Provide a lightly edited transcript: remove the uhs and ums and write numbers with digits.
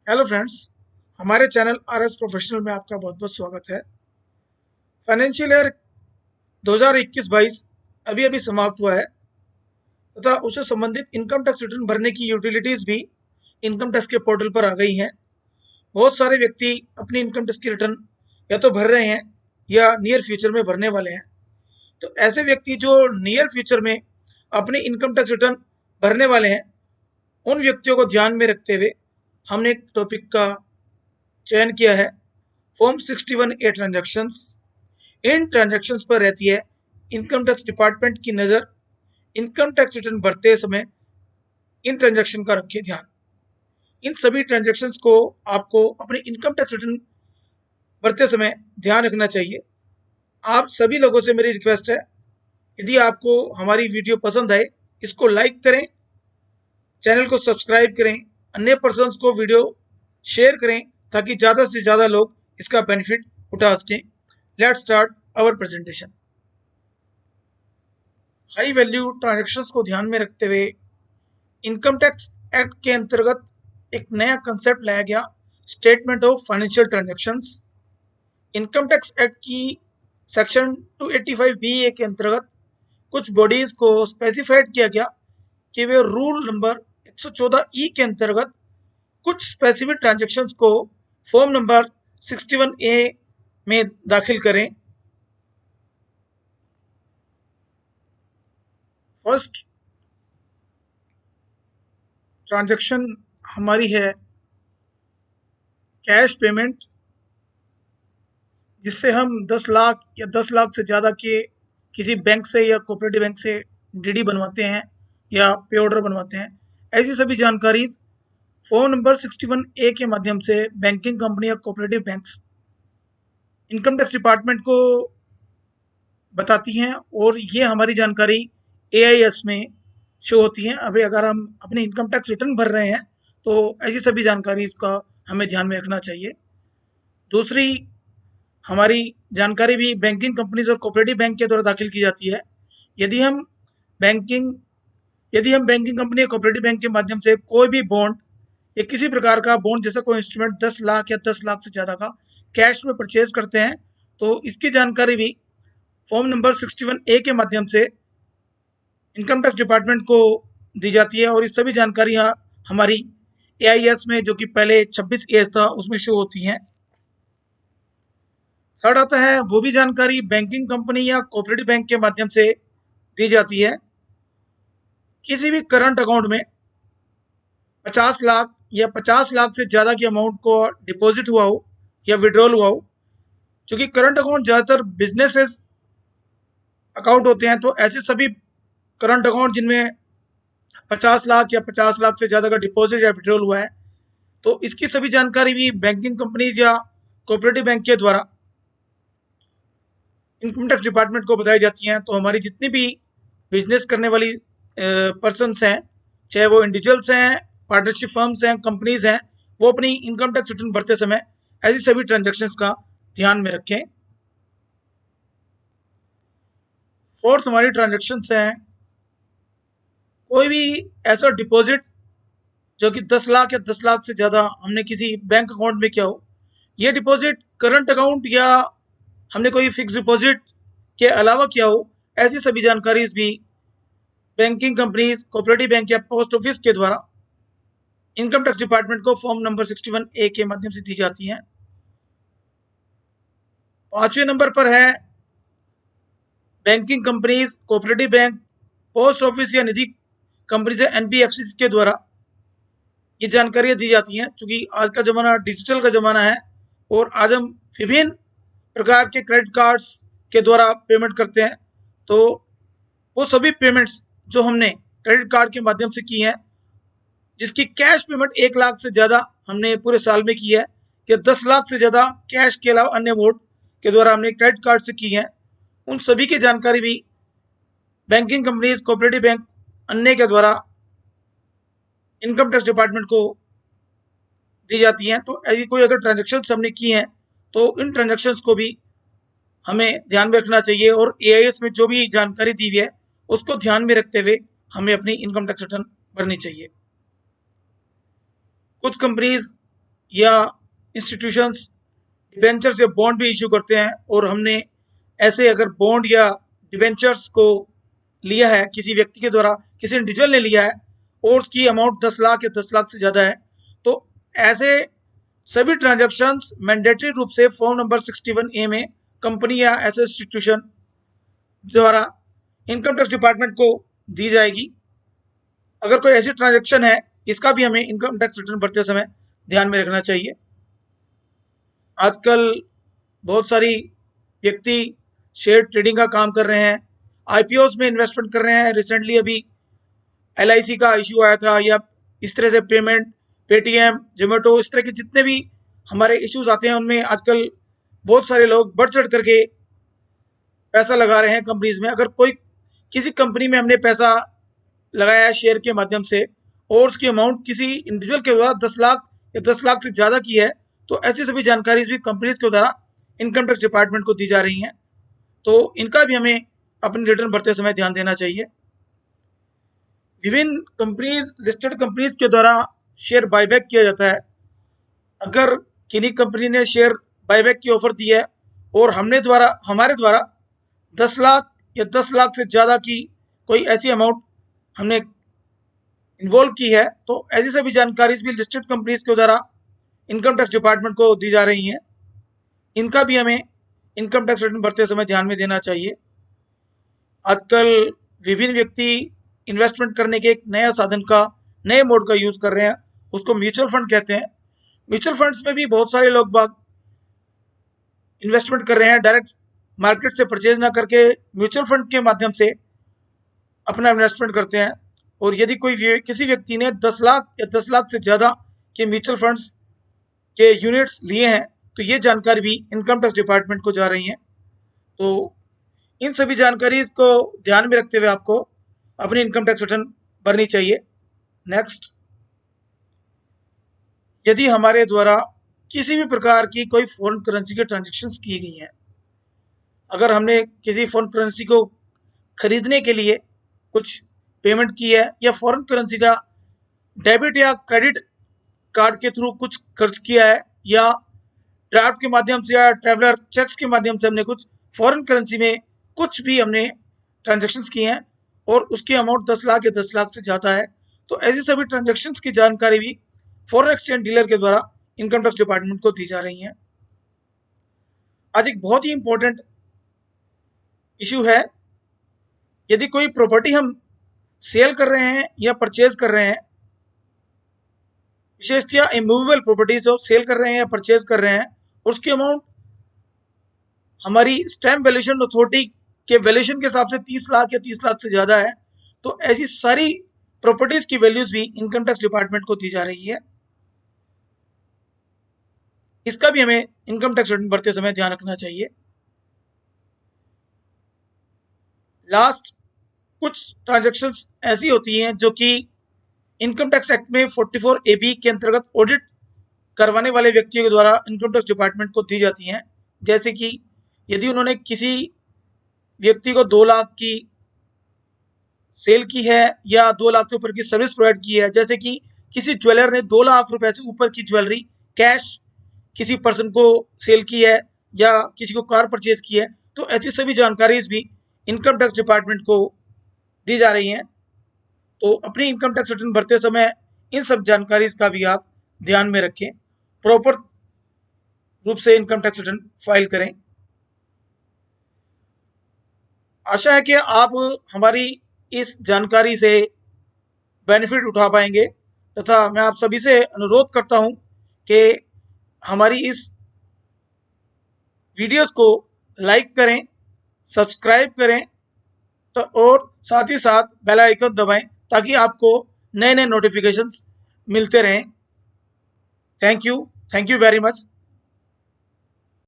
Hello friends, हमारे channel RS professional में आपका बहुत बहुत स्वागत है। फाइनेंशियल ईयर 2021-22 अभी अभी समाप्त हुआ है तथा उससे संबंधित इनकम टैक्स रिटर्न भरने की यूटिलिटीज भी इनकम टैक्स के पोर्टल पर आ गई हैं। बहुत सारे व्यक्ति अपनी इनकम टैक्स की रिटर्न या तो भर रहे हैं या नियर फ्यूचर में भरने वाले हैं। तो ऐसे व्यक्ति जो नियर फ्यूचर में अपनी इनकम टैक्स रिटर्न भरने वाले हैं, उन व्यक्तियों को ध्यान में रखते हुए हमने एक टॉपिक का चयन किया है, फॉर्म 61A ट्रांजैक्शंस। इन ट्रांजैक्शंस पर रहती है इनकम टैक्स डिपार्टमेंट की नज़र। इनकम टैक्स रिटर्न भरते समय इन ट्रांजैक्शन का रखिए ध्यान। इन सभी ट्रांजैक्शंस को आपको अपनी इनकम टैक्स रिटर्न भरते समय ध्यान रखना चाहिए। आप सभी लोगों से मेरी रिक्वेस्ट है, यदि आपको हमारी वीडियो पसंद आए, इसको लाइक करें, चैनल को सब्सक्राइब करें, अन्य पर्सन्स को वीडियो शेयर करें ताकि ज़्यादा से ज़्यादा लोग इसका बेनिफिट उठा सकें। Let's start our presentation. High value transactions को ध्यान में रखते हुए इनकम टैक्स एक्ट के अंतर्गत एक नया कंसेप्ट लाया गया, statement of financial transactions. Income tax act की सेक्शन 285BA के अंतर्गत कुछ बॉडीज को स्पेसिफाइड किया गया कि वे रूल नंबर 114E के अंतर्गत कुछ स्पेसिफिक ट्रांजैक्शंस को फॉर्म नंबर 61A में दाखिल करें। फर्स्ट ट्रांजैक्शन हमारी है कैश पेमेंट, जिससे हम 10 लाख या 10 लाख से ज़्यादा के किसी बैंक से या कोऑपरेटिव बैंक से डीडी बनवाते हैं या पे ऑर्डर बनवाते हैं। ऐसी सभी जानकारी फॉर्म नंबर 61A के माध्यम से बैंकिंग कंपनी या cooperative banks income tax department को बताती हैं और ये हमारी जानकारी AIS में शो होती है। अभी अगर हम अपनी इनकम टैक्स रिटर्न भर रहे हैं तो ऐसी सभी जानकारी इसका हमें ध्यान में रखना चाहिए। दूसरी हमारी जानकारी भी बैंकिंग कंपनीज और कोऑपरेटिव बैंक के द्वारा दाखिल की जाती है। यदि हम बैंकिंग कंपनी या कोऑपरेटिव बैंक के माध्यम से कोई भी बॉन्ड या किसी प्रकार का बॉन्ड जैसा कोई इंस्ट्रूमेंट 10 लाख या 10 लाख से ज़्यादा का कैश में परचेज करते हैं तो इसकी जानकारी भी फॉर्म नंबर 61A के माध्यम से इनकम टैक्स डिपार्टमेंट को दी जाती है और ये सभी जानकारियाँ हमारी AIS में, जो कि पहले 26AS था, उसमें शो होती हैं। थर्ड आता है वो भी जानकारी बैंकिंग कंपनी या कोऑपरेटिव बैंक के माध्यम से दी जाती है। किसी भी करंट अकाउंट में 50 लाख या 50 लाख से ज़्यादा की अमाउंट को डिपॉजिट हुआ हो या विड्रॉल हुआ हो, क्योंकि करंट अकाउंट ज़्यादातर बिजनेसेस अकाउंट होते हैं, तो ऐसे सभी करंट अकाउंट जिनमें 50 लाख या 50 लाख से ज़्यादा का डिपॉजिट या विड्रॉल हुआ है, तो इसकी सभी जानकारी भी बैंकिंग कंपनीज या कोऑपरेटिव बैंक के द्वारा इनकम टैक्स डिपार्टमेंट को बताई जाती हैं। तो हमारी जितनी भी बिजनेस करने वाली पर्सनस हैं, चाहे वो इंडिविजुअल्स हैं, पार्टनरशिप फर्म्स हैं, कंपनीज हैं, वो अपनी इनकम टैक्स रिटर्न भरते समय ऐसी सभी ट्रांजैक्शंस का ध्यान में रखें। फोर्थ हमारी ट्रांजैक्शंस हैं कोई भी ऐसा डिपॉजिट जो कि 10 लाख या 10 लाख से ज़्यादा हमने किसी बैंक अकाउंट में किया हो। ये डिपॉजिट करंट अकाउंट या हमने कोई फिक्स डिपॉजिट के अलावा किया हो, ऐसी सभी जानकारी भी बैंकिंग कंपनीज, कोऑपरेटिव बैंक या पोस्ट ऑफिस के द्वारा इनकम टैक्स डिपार्टमेंट को फॉर्म नंबर 61A के माध्यम से दी जाती हैं। 5वें नंबर पर है banking companies, cooperative bank, post office या निधि कंपनी से NBFC के द्वारा ये जानकारियाँ दी जाती हैं। क्योंकि आज का ज़माना डिजिटल का ज़माना है और आज हम विभिन्न प्रकार के क्रेडिट कार्ड्स के द्वारा पेमेंट करते हैं, तो वो सभी पेमेंट्स जो हमने क्रेडिट कार्ड के माध्यम से की हैं, जिसकी कैश पेमेंट 1 लाख से ज़्यादा हमने पूरे साल में की है या 10 लाख से ज़्यादा कैश के अलावा अन्य मोड के द्वारा हमने क्रेडिट कार्ड से की है, उन सभी की जानकारी भी बैंकिंग कंपनीज, कोऑपरेटिव बैंक अन्य के द्वारा इनकम टैक्स डिपार्टमेंट को दी जाती हैं। तो ऐसी कोई अगर ट्रांजैक्शंस हमने की हैं तो इन ट्रांजैक्शंस को भी हमें ध्यान में रखना चाहिए और AIS में जो भी जानकारी दी हुई है उसको ध्यान में रखते हुए हमें अपनी इनकम टैक्स रिटर्न भरनी चाहिए। कुछ कंपनीज या इंस्टीट्यूशंस डिबेंचर्स या बॉन्ड भी इशू करते हैं, और हमने ऐसे अगर बॉन्ड या डिबेंचर्स को लिया है किसी व्यक्ति के द्वारा, किसी इंडिविजुअल ने लिया है और उसकी अमाउंट 10 लाख या 10 लाख से ज़्यादा है, तो ऐसे सभी ट्रांजैक्शंस मैंडेटरी रूप से फॉर्म नंबर 61A में कंपनी या ऐसे इंस्टीट्यूशन द्वारा इनकम टैक्स डिपार्टमेंट को दी जाएगी। अगर कोई ऐसी ट्रांजैक्शन है, इसका भी हमें इनकम टैक्स रिटर्न भरते समय ध्यान में रखना चाहिए। आजकल बहुत सारी व्यक्ति शेयर ट्रेडिंग का काम कर रहे हैं, आईपीओस में इन्वेस्टमेंट कर रहे हैं। रिसेंटली अभी एलआईसी का इशू आया था, या इस तरह से पेमेंट, पेटीएम, जोमेटो, इस तरह के जितने भी हमारे इश्यूज आते हैं उनमें आजकल बहुत सारे लोग बढ़ चढ़ करके पैसा लगा रहे हैं कंपनीज में। अगर कोई किसी कंपनी में हमने पैसा लगाया है शेयर के माध्यम से और उसकी अमाउंट किसी इंडिविजुअल के द्वारा 10 लाख या 10 लाख से ज़्यादा की है, तो ऐसी सभी जानकारी भी कंपनीज के द्वारा इनकम टैक्स डिपार्टमेंट को दी जा रही हैं। तो इनका भी हमें अपनी रिटर्न भरते समय ध्यान देना चाहिए। विभिन्न कंपनीज, लिस्टेड कंपनीज के द्वारा शेयर बायबैक किया जाता है। अगर किन्हीं कंपनी ने शेयर बायबैक की ऑफर दी है और हमारे द्वारा 10 लाख या 10 लाख से ज़्यादा की कोई ऐसी अमाउंट हमने इन्वॉल्व की है, तो ऐसी सभी जानकारी भी लिस्टेड कंपनीज के द्वारा इनकम टैक्स डिपार्टमेंट को दी जा रही हैं। इनका भी हमें इनकम टैक्स रिटर्न भरते समय ध्यान में देना चाहिए। आजकल विभिन्न व्यक्ति इन्वेस्टमेंट करने के एक नया साधन का, नए मोड का यूज़ कर रहे हैं, उसको म्यूचुअल फंड कहते हैं। म्यूचुअल फंड्स में भी बहुत सारे लोग बाग इन्वेस्टमेंट कर रहे हैं, डायरेक्ट मार्केट से परचेज ना करके म्यूचुअल फंड के माध्यम से अपना इन्वेस्टमेंट करते हैं। और यदि किसी व्यक्ति ने 10 लाख या 10 लाख से ज़्यादा के म्यूचुअल फंड्स के यूनिट्स लिए हैं, तो ये जानकारी भी इनकम टैक्स डिपार्टमेंट को जा रही है। तो इन सभी जानकारी को ध्यान में रखते हुए आपको अपनी इनकम टैक्स रिटर्न भरनी चाहिए। नेक्स्ट, यदि हमारे द्वारा किसी भी प्रकार की कोई फॉरेन करेंसी के ट्रांजैक्शंस की गई हैं, अगर हमने किसी फॉरेन करेंसी को खरीदने के लिए कुछ पेमेंट की है, या फॉरेन करेंसी का डेबिट या क्रेडिट कार्ड के थ्रू कुछ खर्च किया है, या ड्राफ्ट के माध्यम से या ट्रैवलर चेक्स के माध्यम से हमने कुछ फॉरेन करेंसी में कुछ भी हमने ट्रांजैक्शंस किए हैं और उसकी अमाउंट 10 लाख या 10 लाख से ज़्यादा है, तो ऐसी सभी ट्रांजैक्शंस की जानकारी भी फॉरेन एक्सचेंज डीलर के द्वारा इनकम टैक्स डिपार्टमेंट को दी जा रही है। आज एक बहुत ही इंपॉर्टेंट इशू है, यदि कोई प्रॉपर्टी हम सेल कर रहे हैं या परचेज कर रहे हैं, विशेषतः इमूवेबल प्रॉपर्टीज जो सेल कर रहे हैं या परचेज कर रहे हैं, उसकी अमाउंट हमारी स्टैम्प वैल्यूएशन अथॉरिटी के वैल्यूएशन के हिसाब से 30 लाख या 30 लाख से ज़्यादा है, तो ऐसी सारी प्रॉपर्टीज की वैल्यूज भी इनकम टैक्स डिपार्टमेंट को दी जा रही है। इसका भी हमें इनकम टैक्स रिटर्न भरते समय ध्यान रखना चाहिए। लास्ट कुछ ट्रांजैक्शंस ऐसी होती हैं जो कि इनकम टैक्स एक्ट में 44AB के अंतर्गत ऑडिट करवाने वाले व्यक्तियों के द्वारा इनकम टैक्स डिपार्टमेंट को दी जाती हैं। जैसे कि यदि उन्होंने किसी व्यक्ति को 2 लाख की सेल की है या 2 लाख से ऊपर की सर्विस प्रोवाइड की है, जैसे कि किसी ज्वेलर ने 2 लाख रुपए से ऊपर की ज्वेलरी कैश किसी पर्सन को सेल की है या किसी को कार परचेज की है, तो ऐसी सभी जानकारी भी इनकम टैक्स डिपार्टमेंट को दी जा रही हैं। तो अपनी इनकम टैक्स रिटर्न भरते समय इन सब जानकारी का भी आप ध्यान में रखें, प्रॉपर रूप से इनकम टैक्स रिटर्न फाइल करें। आशा है कि आप हमारी इस जानकारी से बेनिफिट उठा पाएंगे, तथा मैं आप सभी से अनुरोध करता हूं कि हमारी इस वीडियोस को लाइक करें, सब्सक्राइब करें, तो और साथ ही साथ बेल आइकन दबाएं ताकि आपको नए नए नोटिफिकेशंस मिलते रहें। Thank you very much.